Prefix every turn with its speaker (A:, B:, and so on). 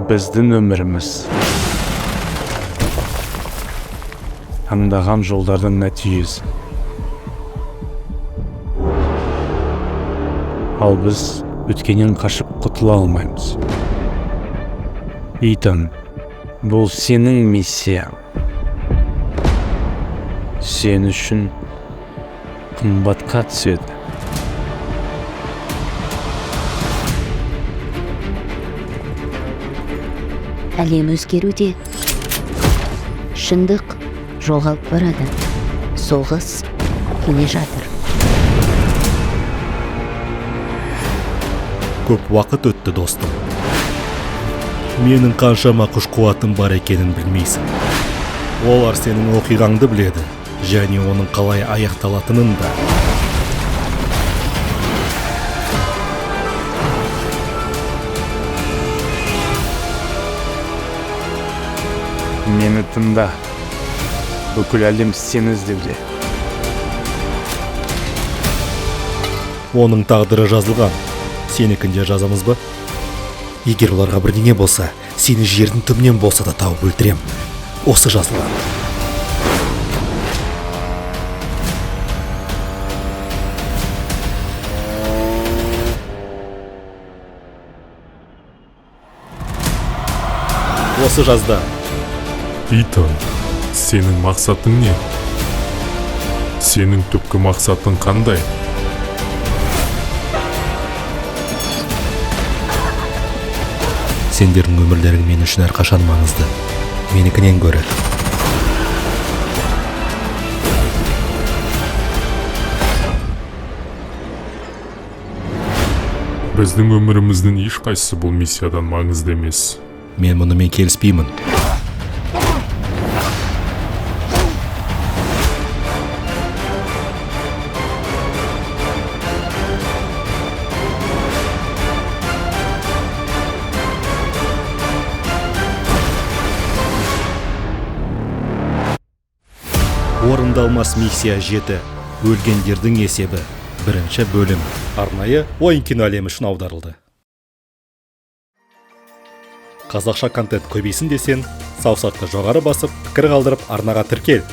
A: біздің өміріміз таңдаған жолдардың нәтижесі. Ал біз өткеннен қашып құтыла алмаймыз. Итан, бұл сенің миссияң. Сен үшін қымбатқа түседі.
B: Әлем өзгеруде. Шындық жоғалып барады. Соғыс келе жатыр.
C: Көп уақыт өтті, достым. Менің қаншама күш-қуатым бар екенін білмейсің. Олар сенің оқиғаңды біледі, және оның қалай аяқталатынын да.
A: Мені тыңда. Бүкіл әлем сені іздеуде.
C: Оның тағдыры жазылған. Сенікінде жазамыз ба? Егер оларға бірдеңе болса, сені жердің түбінен болса да тауып өлтірем. Осы жазылған. Осы жазда.
D: Итан, сенің мақсатың не? Сенің түпкі мақсатың қандай?
C: Сендердің өмірлерің мен үшін әрқашан маңызды. Менікінен гөрі.
D: Біздің өміріміздің ешқайсысы бұл миссиядан маңызды емес.
C: Мен мұнымен келіспеймін. Орындалмас миссия 7. Өлгендердің есебі. 1-ші бөлім. Арнайы ойын кино әлемі үшін аударылды. Қазақша контент көбейсін десең, саусақты жоғары басып, пікір қалдырып арнаға тіркел.